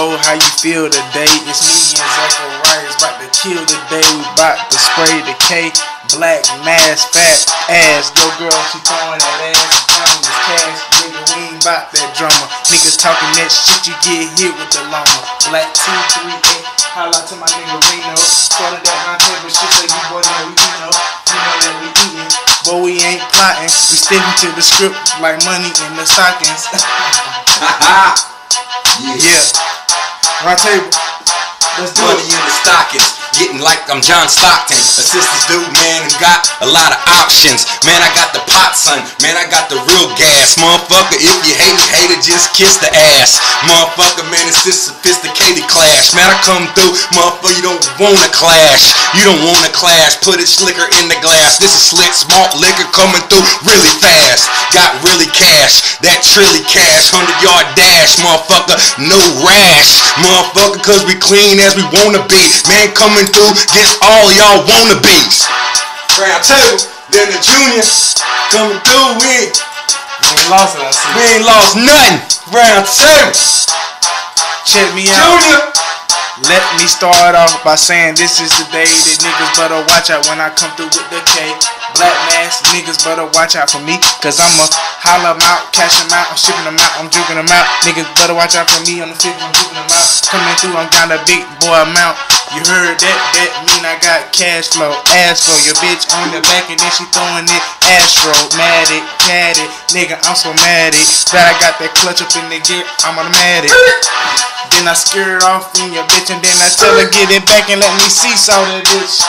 bro, how you feel today? It's me and Zacharias about to kill today. We about to spray the K, black mask, fat ass. Yo girl, she throwing that ass, counting this cash. Nigga, we ain't bout that drama. Niggas talking that shit, you get hit with the llama. Black 238, holla to my nigga Reno. Started that round table shit, so you boys know we know that we eatin'. But we ain't plotting, we sticking to the script like money in the stockings. Yeah. Round table. Let's do money it. in the stockings, getting like I'm John Stockton. Assistants dude, man, who got a lot of options. Man, I got the pot, son. Man, I got the real gas. Motherfucker, if you hate me, hate it, just kiss the ass. Motherfucker, man, it's this sophisticated clash. Man, I come through, motherfucker, you don't wanna clash. You don't wanna clash. Put it slicker in the glass. This is slick, smart liquor coming through really fast. Got really cash, that trilly cash. 100-yard dash, motherfucker, no rash. Motherfucker, cause we clean as we wanna be. Man, coming through gets all y'all wannabes. Round table, then the junior coming through with. We ain't lost it, I see. We ain't lost nothing. Round table. Check me out. Junior. Let me start off by saying this is the day that niggas better watch out when I come through with the K. Black mask, niggas better watch out for me, cause I'ma holler them out, cash them out, I'm shipping them out, I'm juking them out. Niggas better watch out for me on the 5th, I'm juking them out. Coming through, I'm got a big boy amount. You heard that? That mean I got cash flow. Ass for your bitch on the back and then she throwing it Astro. Matic, cat it, nigga, I'm so mad it. That I got that clutch up in the gear, I'm automatic. Then I scare off in your bitch and then I tell her get it back and let me seesaw that bitch.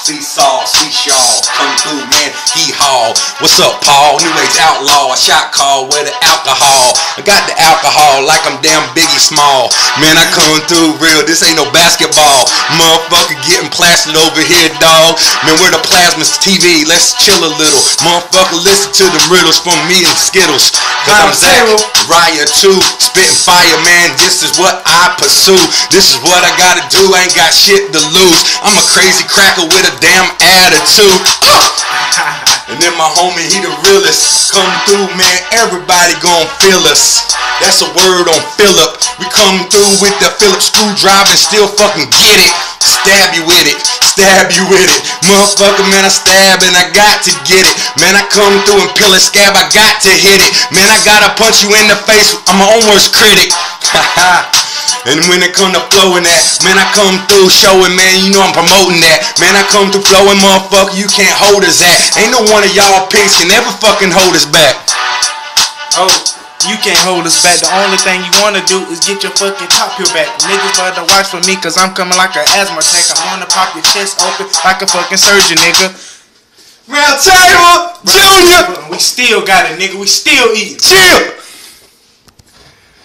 Seesaw, seashall, come through, man, hee-haw. What's up, Paul? New Age outlaw, a shot call with the alcohol. I got the alcohol like I'm damn Biggie Small. Man, I come through real, this ain't no basketball. Motherfucker getting plastered over here, dog. Man, we're the Plasmas TV, let's chill a little. Motherfucker, listen to the riddles from me and Skittles. Cause I'm Zach, Raya 2, spitting fire, man, this is what I pursue. This is what I gotta do, I ain't got shit to lose. I'm a crazy cracker with a damn attitude. And then my homie, he the realest. Come through, man, everybody gon' feel us. That's a word on Philip. We come through with the Phillips screwdriver and still fucking get it. Stab you with it, stab you with it. Motherfucker, man, I stab and I got to get it. Man, I come through and peel and scab, I got to hit it. Man, I gotta punch you in the face, I'm my own worst critic. And when it come to flowing that, man, I come through showing, man, you know I'm promoting that. Man, I come through flowing, motherfucker, you can't hold us at. Ain't no one of y'all pigs can ever fucking hold us back. Oh, you can't hold us back. The only thing you wanna do is get your fucking top peeled back. Niggas better watch for me, cause I'm coming like an asthma attack. I'm gonna pop your chest open like a fucking surgeon, nigga. Round table, Junior. We still got it, nigga. We still eating. Chill.